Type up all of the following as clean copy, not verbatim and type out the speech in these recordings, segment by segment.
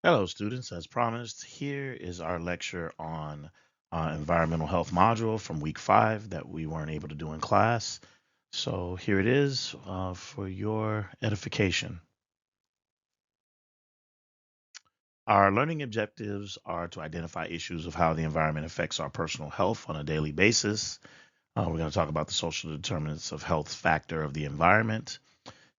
Hello, students. As promised, here is our lecture on environmental health module from week 5 that we weren't able to do in class. So here it is for your edification. Our learning objectives are to identify issues of how the environment affects our personal health on a daily basis. We're going to talk about the social determinants of health factor of the environment,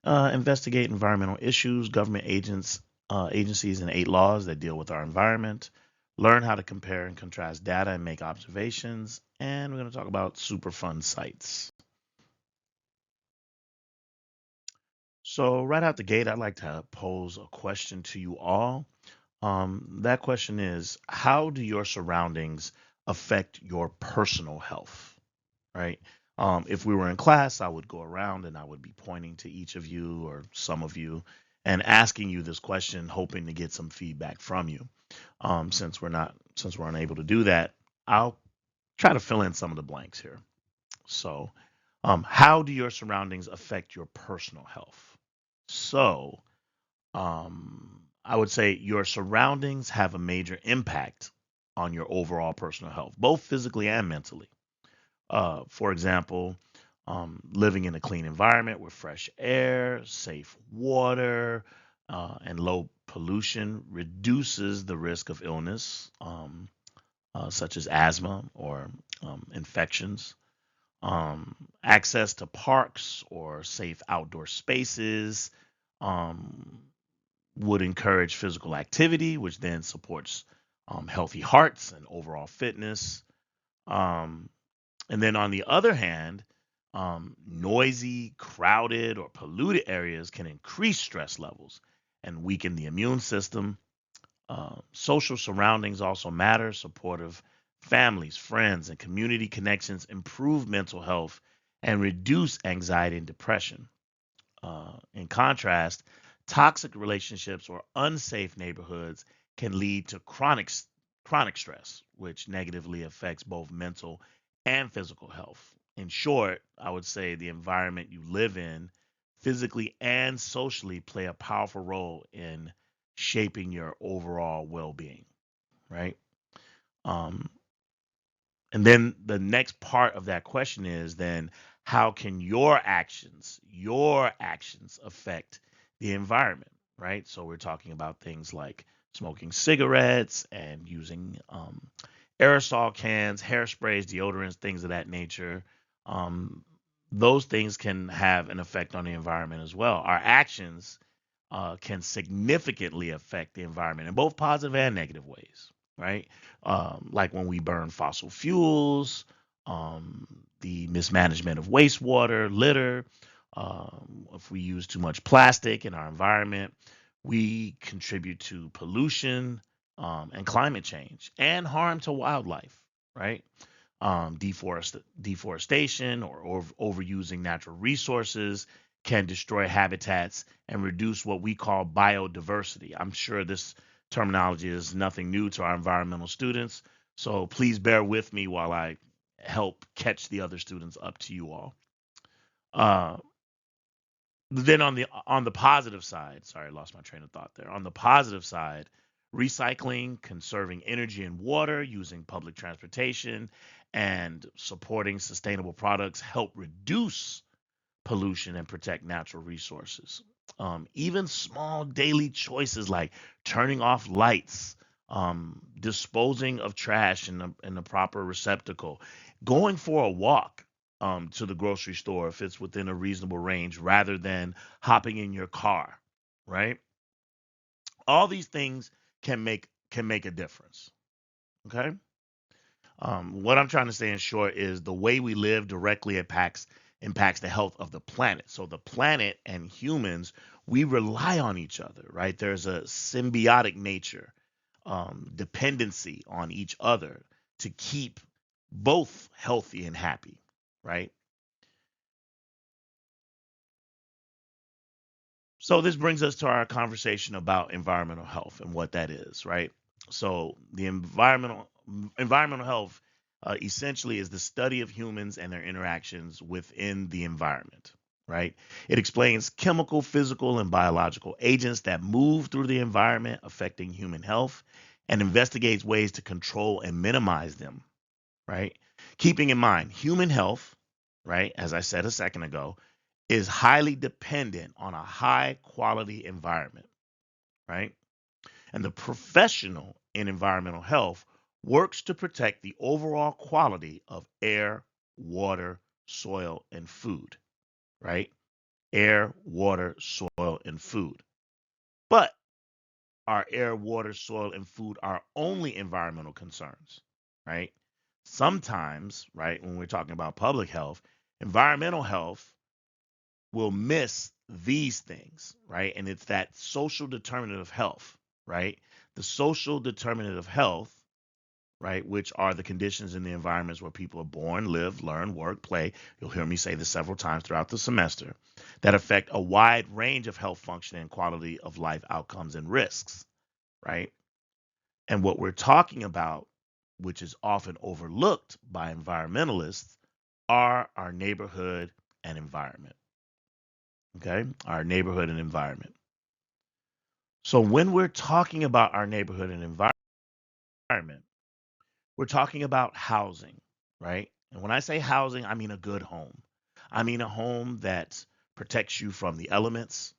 investigate environmental issues, government agencies, and 8 laws that deal with our environment. Learn how to compare and contrast data and make observations. And we're going to talk about Superfund sites. So, right out the gate, I'd like to pose a question to you all. That question is, how do your surroundings affect your personal health? Right? If we were in class, I would go around and I would be pointing to each of you or some of you and asking you this question, hoping to get some feedback from you. Since we're unable to do that, I'll try to fill in some of the blanks here. So, how do your surroundings affect your personal health? So, I would say your surroundings have a major impact on your overall personal health, both physically and mentally. For example, living in a clean environment with fresh air, safe water, and low pollution reduces the risk of illness, such as asthma or infections. Access to parks or safe outdoor spaces um, would encourage physical activity, which then supports healthy hearts and overall fitness. Um, and then on the other hand, noisy, crowded, or polluted areas can increase stress levels and weaken the immune system. Social surroundings also matter. Supportive families, friends, and community connections improve mental health and reduce anxiety and depression. In contrast, toxic relationships or unsafe neighborhoods can lead to chronic stress, which negatively affects both mental and physical health. In short, I would say the environment you live in, physically and socially, play a powerful role in shaping your overall well-being, right? Um, and then the next part of that question is then how can your actions affect the environment, right? So we're talking about things like smoking cigarettes and using aerosol cans, hairsprays, deodorants, things of that nature. Um, those things can have an effect on the environment as well. Our actions can significantly affect the environment in both positive and negative ways, right? Like when we burn fossil fuels, the mismanagement of wastewater, litter, if we use too much plastic in our environment, we contribute to pollution and climate change and harm to wildlife, right? Deforestation or overusing natural resources can destroy habitats and reduce what we call biodiversity. I'm sure this terminology is nothing new to our environmental students, so please bear with me while I help catch the other students up to you all. Uh, then on the positive side, sorry, I lost my train of thought there. On the positive side, recycling, conserving energy and water, using public transportation, and supporting sustainable products help reduce pollution and protect natural resources. Even small daily choices like turning off lights, disposing of trash in the proper receptacle, going for a walk to the grocery store if it's within a reasonable range rather than hopping in your car, right? All these things can make a difference. Okay. What I'm trying to say in short is the way we live directly impacts the health of the planet. So the planet and humans, we rely on each other, right? There's a symbiotic nature, dependency on each other to keep both healthy and happy, right? So this brings us to our conversation about environmental health and what that is, right? So the environmental health essentially is the study of humans and their interactions within the environment. right? It explains chemical, physical, and biological agents that move through the environment affecting human health and investigates ways to control and minimize them, right? Keeping in mind, human health, right, as I said a second ago, is highly dependent on a high quality environment, right? And the professional in environmental health works to protect the overall quality of air, water, soil, and food, right? Air, water, soil, and food. But our air, water, soil, and food are only environmental concerns, right? Sometimes, right, when we're talking about public health, environmental health will miss these things, right? And it's that social determinant of health, right? The social determinant of health, right, which are the conditions in the environments where people are born, live, learn, work, play. You'll hear me say this several times throughout the semester, that affect a wide range of health function and quality of life outcomes and risks, right? And what we're talking about, which is often overlooked by environmentalists, are our neighborhood and environment. Okay, our neighborhood and environment. So when we're talking about our neighborhood and environment, we're talking about housing, right? And when I say housing, I mean a good home. I mean a home that protects you from the elements,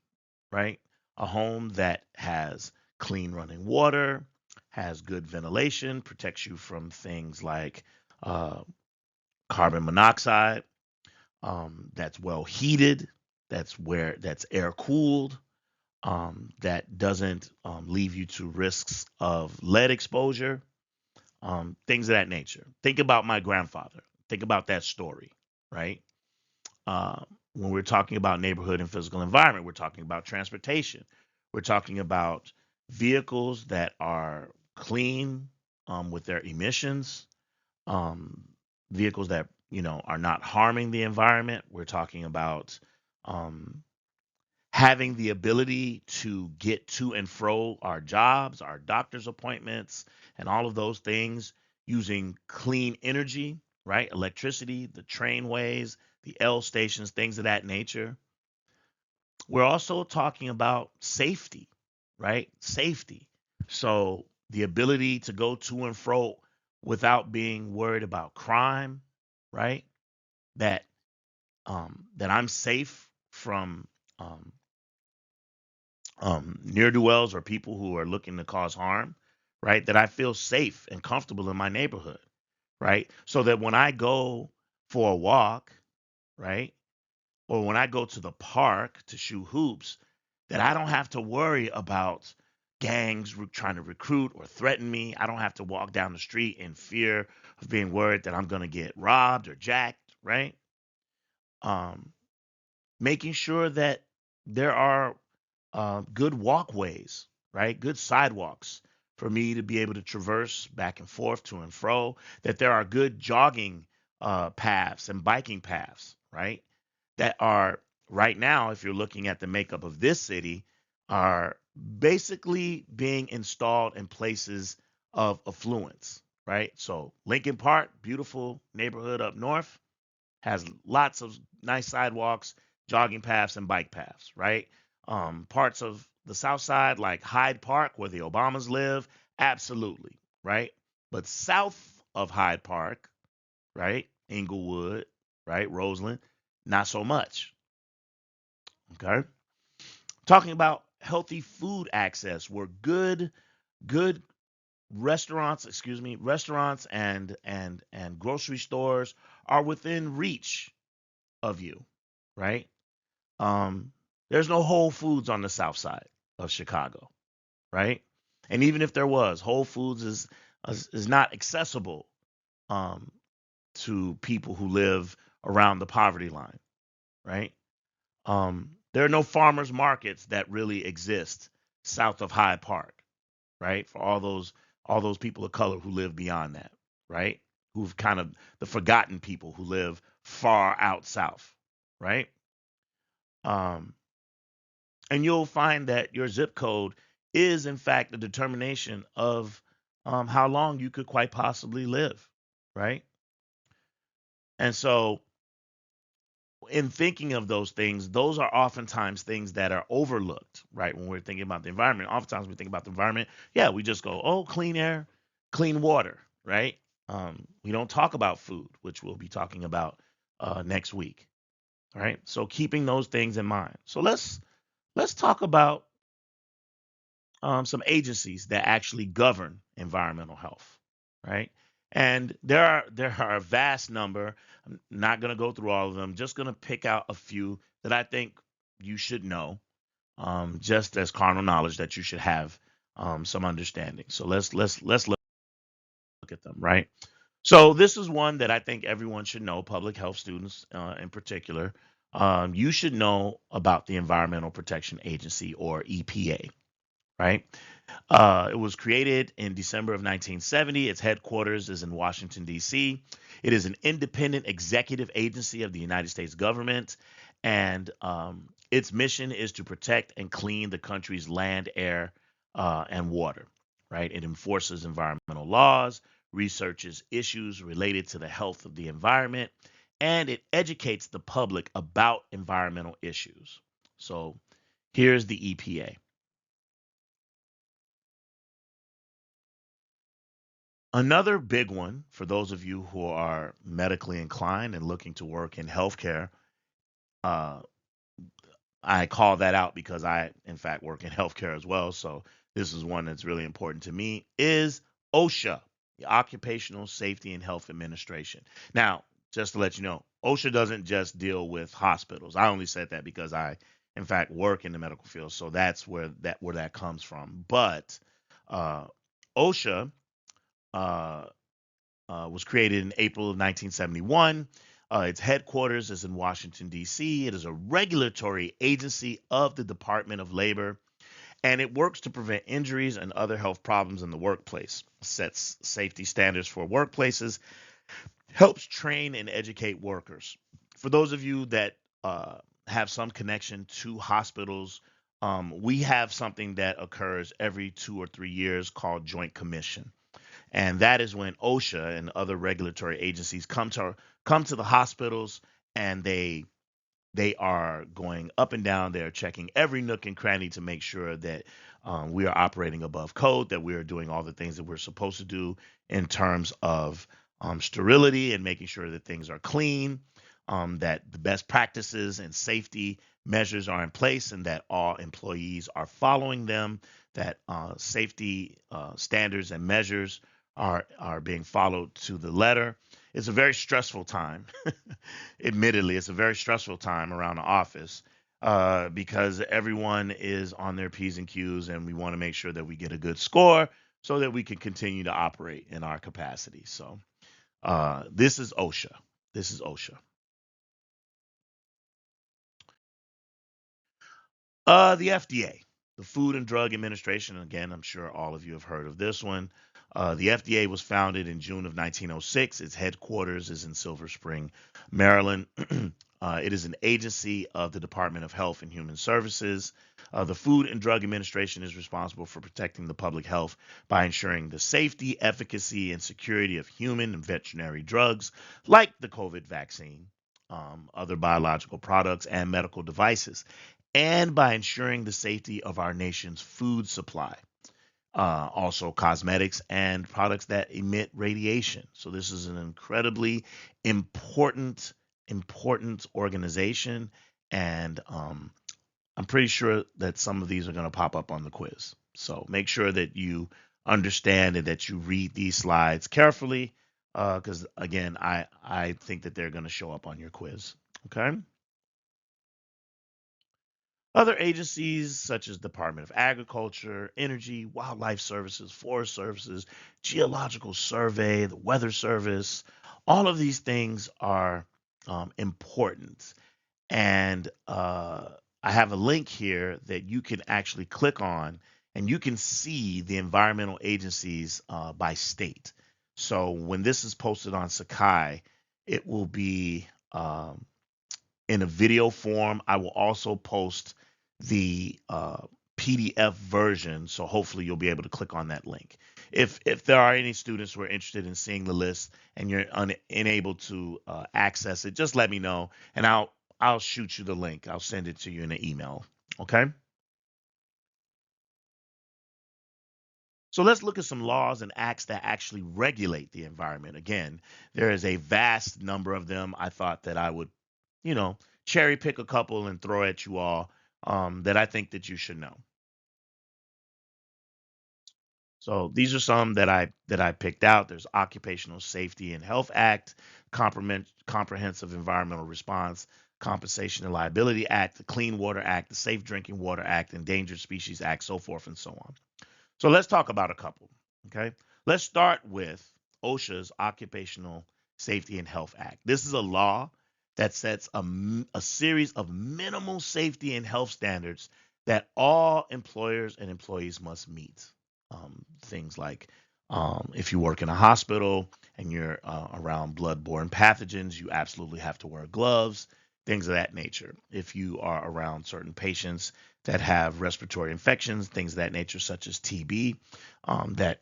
right? A home that has clean running water, has good ventilation, protects you from things like uh, carbon monoxide, that's well heated, that's air cooled, that doesn't leave you to risks of lead exposure, things of that nature. Think about my grandfather. Think about that story, right? Uh, when we're talking about neighborhood and physical environment, we're talking about transportation. We're talking about vehicles that are clean with their emissions, um, vehicles that are not harming the environment. We're talking about um, having the ability to get to and fro our jobs, our doctor's appointments, and all of those things using clean energy, right? Electricity, the trainways, the L stations, things of that nature. We're also talking about safety, right? Safety. So the ability to go to and fro without being worried about crime, right? That that I'm safe from um, near do wells or people who are looking to cause harm, right? That I feel safe and comfortable in my neighborhood, right? So that when I go for a walk, right, or when I go to the park to shoot hoops, that I don't have to worry about gangs trying to recruit or threaten me. I don't have to walk down the street in fear of being worried that I'm going to get robbed or jacked, right? Um, Making sure that there are good walkways, right? Good sidewalks for me to be able to traverse back and forth to and fro, that there are good jogging paths and biking paths, right? That are right now, if you're looking at the makeup of this city, are basically being installed in places of affluence, right? So Lincoln Park, beautiful neighborhood up north, has lots of nice sidewalks, jogging paths, and bike paths, right? Parts of the South Side, like Hyde Park, where the Obamas live, absolutely, right? But south of Hyde Park, right? Inglewood, right? Roseland, not so much. Okay. Talking about healthy food access, where good restaurants, excuse me, restaurants and grocery stores are within reach of you, right? Um, there's no Whole Foods on the south side of Chicago, right? And even if there was, Whole Foods is not accessible um, to people who live around the poverty line, right? There are no farmers markets that really exist south of Hyde Park, right? For all those people of color who live beyond that, right? Who've kind of the forgotten people who live far out south, right? Um, and you'll find that your zip code is in fact a determination of how long you could quite possibly live, right? And so in thinking of those things, those are oftentimes things that are overlooked, right? When we're thinking about the environment, oftentimes we think about the environment. Yeah, we just go, oh, clean air, clean water, right? We don't talk about food, which we'll be talking about next week, right? So keeping those things in mind. So let's talk about some agencies that actually govern environmental health, right? And there are a vast number. I'm not going to go through all of them. Just going to pick out a few that I think you should know, just as carnal knowledge that you should have some understanding. So let's look at them, right? So this is one that I think everyone should know. Public health students, in particular, you should know about the Environmental Protection Agency, or EPA, right? It was created in December of 1970. Its headquarters is in Washington, D.C. It is an independent executive agency of the United States government, and its mission is to protect and clean the country's land, air, and water, right? It enforces environmental laws, researches issues related to the health of the environment, and it educates the public about environmental issues. So here's the EPA. Another big one for those of you who are medically inclined and looking to work in healthcare, uh, I call that out because I, in fact, work in healthcare as well. So this is one that's really important to me, is OSHA, the Occupational Safety and Health Administration. Now, just to let you know, OSHA doesn't just deal with hospitals. I only said that because I, in fact, work in the medical field. So that's where that comes from. But uh, OSHA uh, was created in April of 1971. Its headquarters is in Washington, D.C. It is a regulatory agency of the Department of Labor, and it works to prevent injuries and other health problems in the workplace, sets safety standards for workplaces, helps train and educate workers. For those of you that have some connection to hospitals, we have something that occurs every 2 or 3 years called Joint Commission, and that is when OSHA and other regulatory agencies come to the hospitals, and they are going up and down. They're checking every nook and cranny to make sure that we are operating above code, that we are doing all the things that we're supposed to do in terms of sterility and making sure that things are clean, that the best practices and safety measures are in place, and that all employees are following them, that safety standards and measures are being followed to the letter. It's a very stressful time. Admittedly, it's a very stressful time around the office because everyone is on their P's and Q's, and we want to make sure that we get a good score so that we can continue to operate in our capacity. So this is OSHA. This is OSHA. The FDA, the Food and Drug Administration. Again, I'm sure all of you have heard of this one. The FDA was founded in June of 1906. Its headquarters is in Silver Spring, Maryland. It is an agency of the Department of Health and Human Services. The Food and Drug Administration is responsible for protecting the public health by ensuring the safety, efficacy, and security of human and veterinary drugs like the COVID vaccine, other biological products, and medical devices, and by ensuring the safety of our nation's food supply. Also, cosmetics and products that emit radiation. So, this is an incredibly important organization, and I'm pretty sure that some of these are going to pop up on the quiz. So, make sure that you understand and that you read these slides carefully, because again, I think that they're going to show up on your quiz. Okay. Other agencies such as Department of Agriculture, Energy, Wildlife Services, Forest Services, Geological Survey, the Weather Service, all of these things are important. And I have a link here that you can actually click on, and you can see the environmental agencies by state. So when this is posted on Sakai, it will be in a video form. I will also post the PDF version, so hopefully you'll be able to click on that link. If there are any students who are interested in seeing the list and you're unable to access it, just let me know, and I'll shoot you the link. I'll send it to you in an email. Okay. So let's look at some laws and acts that actually regulate the environment. Again, there is a vast number of them. I thought that I would, you know, cherry pick a couple and throw at you all that I think that you should know. So these are some that I picked out. There's Occupational Safety and Health Act, Comprehensive Environmental Response, Compensation and Liability Act, the Clean Water Act, the Safe Drinking Water Act, Endangered Species Act, so forth and so on. So let's talk about a couple. Okay. Let's start with OSHA's Occupational Safety and Health Act. This is a law that sets a series of minimal safety and health standards that all employers and employees must meet. Things like if you work in a hospital and you're around blood-borne pathogens, you absolutely have to wear gloves, things of that nature. If you are around certain patients that have respiratory infections, things of that nature, such as TB, that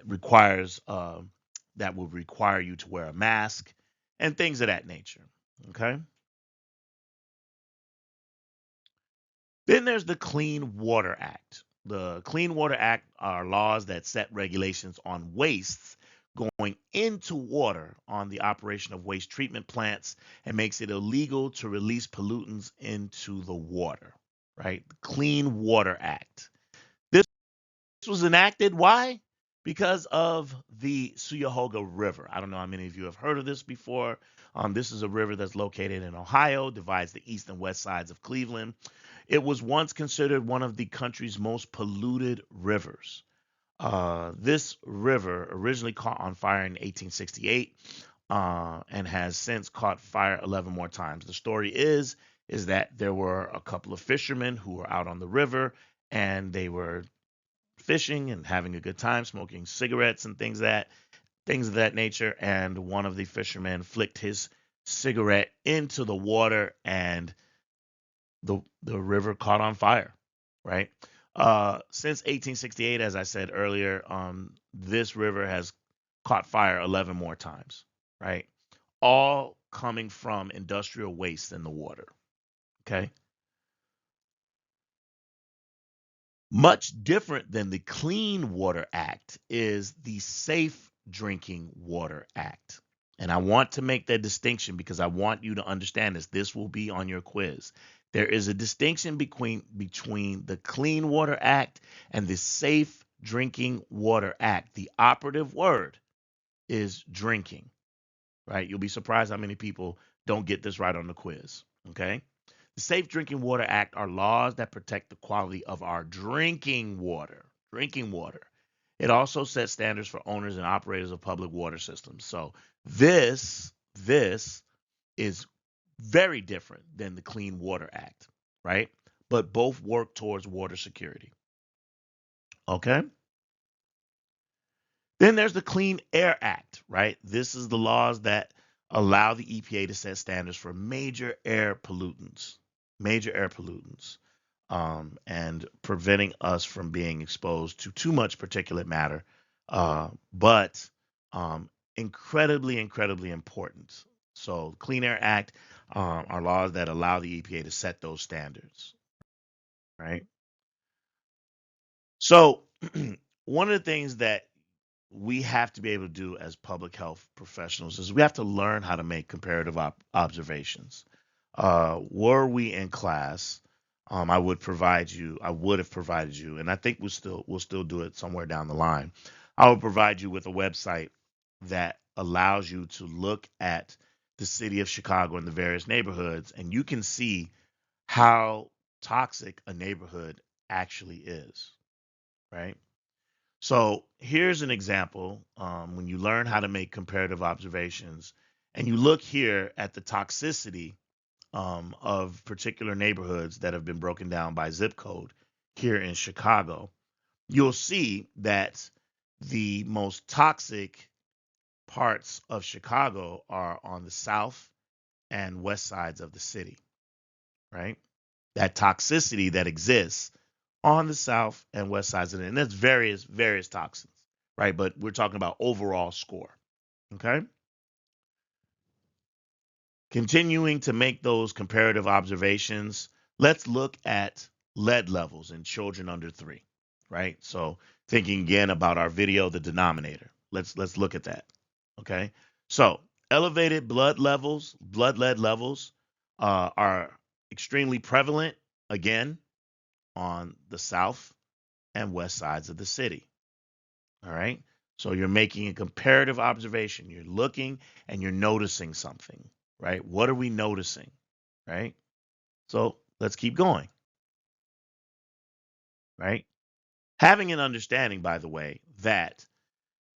requires that will require you to wear a mask, and things of that nature. Okay. Then there's the Clean Water Act. The Clean Water Act are laws that set regulations on wastes going into water on the operation of waste treatment plants and makes it illegal to release pollutants into the water, right? The Clean Water Act. This was enacted. Why? Because of the Cuyahoga River. I don't know how many of you have heard of this before. This is a river that's located in Ohio, divides the east and west sides of Cleveland. It was once considered one of the country's most polluted rivers. This river originally caught on fire in 1868 and has since caught fire 11 more times. The story is that there were a couple of fishermen who were out on the river and they were fishing and having a good time, smoking cigarettes and things of that nature. And one of the fishermen flicked his cigarette into the water, and the river caught on fire. Right. Since 1868, as I said earlier, this river has caught fire 11 more times. Right. All coming from industrial waste in the water. Okay. Much different than the Clean Water Act is the Safe Drinking Water Act. And I want to make that distinction because I want you to understand this. This will be on your quiz. There is a distinction between the Clean Water Act and the Safe Drinking Water Act. The operative word is drinking, right? You'll be surprised how many people don't get this right on the quiz, okay? The Safe Drinking Water Act are laws that protect the quality of our drinking water. Drinking water. It also sets standards for owners and operators of public water systems. So this is very different than the Clean Water Act, right? But both work towards water security. Okay? Then there's the Clean Air Act, right? This is the laws that allow the EPA to set standards for major air pollutants, and preventing us from being exposed to too much particulate matter, but incredibly, incredibly important. So, Clean Air Act are laws that allow the EPA to set those standards, right? So, one of the things that we have to be able to do as public health professionals is we have to learn how to make comparative observations. Were we in class, I would have provided you, and I think we'll still do it somewhere down the line. I will provide you with a website that allows you to look at the city of Chicago and the various neighborhoods, and you can see how toxic a neighborhood actually is, right? So here's an example when you learn how to make comparative observations and you look here at the toxicity of particular neighborhoods that have been broken down by zip code here in Chicago, you'll see that the most toxic parts of Chicago are on the south and west sides of the city, right? That toxicity that exists on the south and west sides of it. And that's various toxins, right? But we're talking about overall score. Okay. Continuing to make those comparative observations, let's look at lead levels in children under 3, right? So thinking again about our video, the denominator. Let's look at that. Okay. So elevated blood lead levels are extremely prevalent again on the south and west sides of the city. All right. So you're making a comparative observation. You're looking and you're noticing something, right? What are we noticing, right? So let's keep going, right? Having an understanding, by the way, that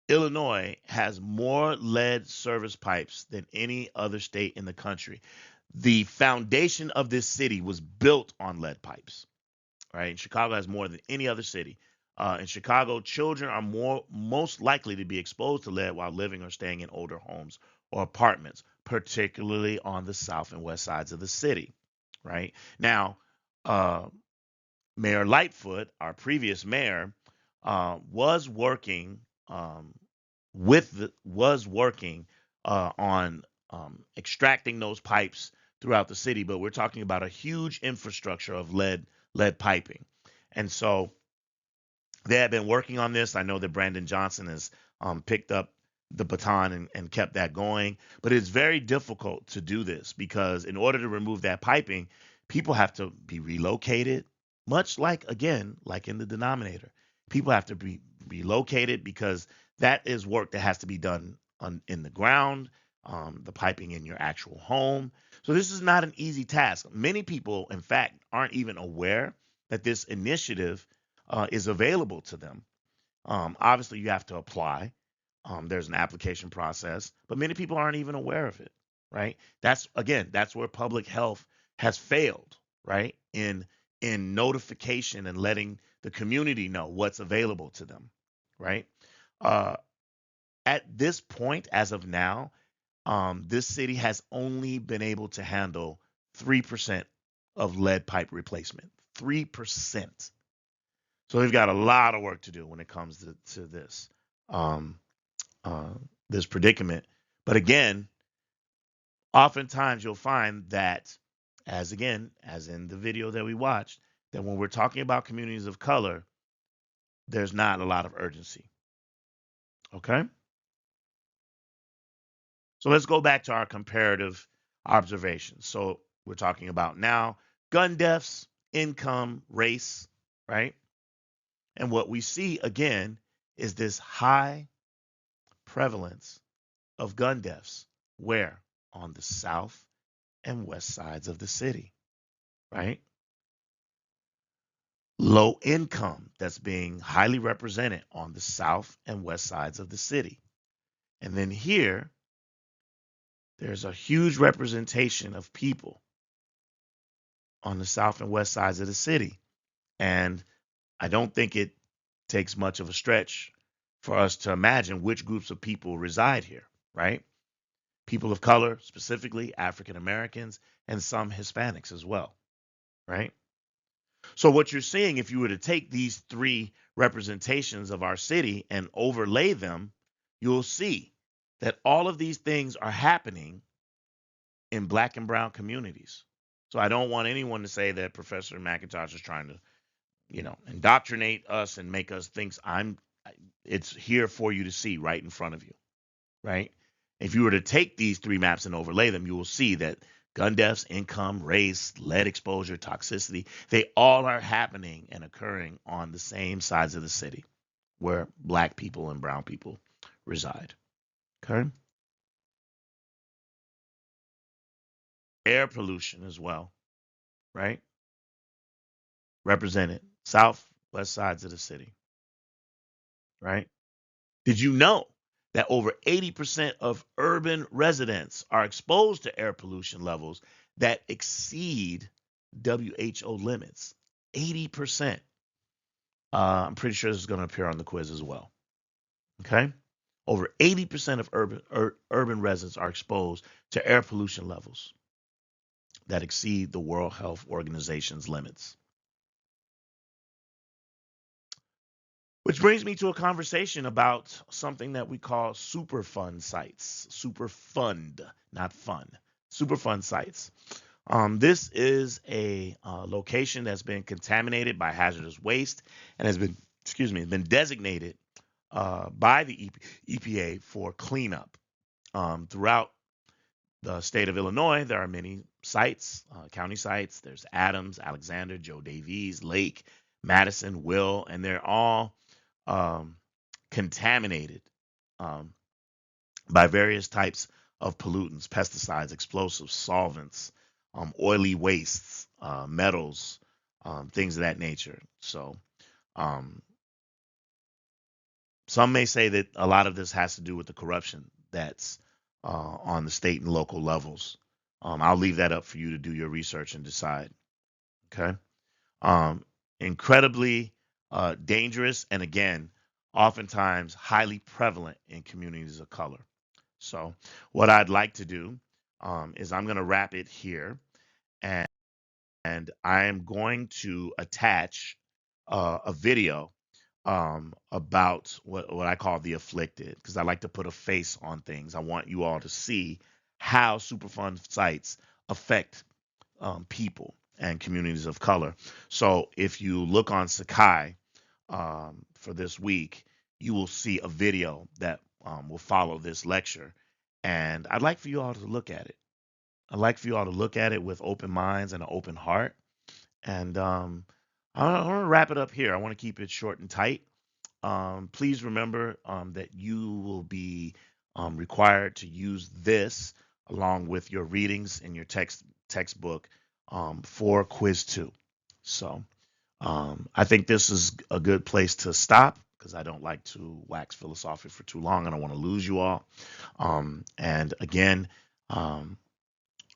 Illinois has more lead service pipes than any other state in the country. The foundation of this city was built on lead pipes, right? And Chicago has more than any other city. In Chicago, children are most likely to be exposed to lead while living or staying in older homes or apartments, particularly on the south and west sides of the city, right? Now, uh, Mayor Lightfoot, our previous mayor, was working was working on extracting those pipes throughout the city, but we're talking about a huge infrastructure of lead piping, and so they have been working on this. I know that Brandon Johnson has picked up the baton and kept that going, but it's very difficult to do this because in order to remove that piping, people have to be relocated, much like, again, like in the denominator. People have to be relocated because that is work that has to be done in the ground, the piping in your actual home. So this is not an easy task. Many people, in fact, aren't even aware that this initiative is available to them. Obviously, you have to apply. There's an application process, but many people aren't even aware of it, right? That's where public health has failed, right? In notification and letting the community know what's available to them, right? Uh, at this point, as of now, this city has only been able to handle 3% of lead pipe replacement. 3%. So they've got a lot of work to do when it comes to this um, uh, this predicament. But again, oftentimes you'll find that, as in the video that we watched, that when we're talking about communities of color, there's not a lot of urgency. Okay, so let's go back to our comparative observations. So we're talking about now gun deaths, income, race, right? And what we see again is this high prevalence of gun deaths. Where? On the south and west sides of the city, right? Low income that's being highly represented on the south and west sides of the city. And then here, there's a huge representation of people on the south and west sides of the city. And I don't think it takes much of a stretch for us to imagine which groups of people reside here, right? People of color, specifically African Americans, and some Hispanics as well, right? So what you're seeing, if you were to take these three representations of our city and overlay them, you'll see that all of these things are happening in black and brown communities. So I don't want anyone to say that Professor McIntosh is trying to, indoctrinate us and make us think it's here for you to see right in front of you, right? If you were to take these three maps and overlay them, you will see that gun deaths, income, race, lead exposure, toxicity, they all are happening and occurring on the same sides of the city where black people and brown people reside. Okay. Air pollution as well, right? Represented south, west sides of the city, right? Did you know that over 80% of urban residents are exposed to air pollution levels that exceed WHO limits? 80%. I'm pretty sure this is going to appear on the quiz as well. Okay. Over 80% of urban residents are exposed to air pollution levels that exceed the World Health Organization's limits. Which brings me to a conversation about something that we call Superfund sites. Superfund, not fun. Superfund sites. This is a location that's been contaminated by hazardous waste and has been, excuse me, been designated by the EPA for cleanup. Throughout the state of Illinois, there are many sites, county sites. There's Adams, Alexander, Joe Davies, Lake, Madison, Will, and they're all um, contaminated um, by various types of pollutants, pesticides, explosives, solvents, oily wastes, metals, things of that nature. So, um, some may say that a lot of this has to do with the corruption that's on the state and local levels. I'll leave that up for you to do your research and decide. Okay. Um, Incredibly dangerous, and again, oftentimes highly prevalent in communities of color. So, what I'd like to do is I'm going to wrap it here, and, I am going to attach a video about what I call the afflicted, because I like to put a face on things. I want you all to see how Superfund sites affect people and communities of color. So if you look on Sakai for this week, you will see a video that will follow this lecture. And I'd like for you all to look at it. I'd like for you all to look at it with open minds and an open heart. And I want to wrap it up here. I want to keep it short and tight. Please remember that you will be required to use this along with your readings in your textbook for quiz 2. So I think this is a good place to stop because I don't like to wax philosophic for too long. I don't want to lose you all. And again, um,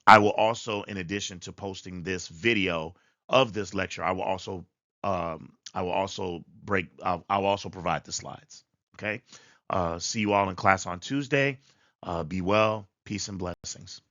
I will also, in addition to posting this video of this lecture, I will also I'll also provide the slides. Okay. See you all in class on Tuesday. Be well. Peace and blessings.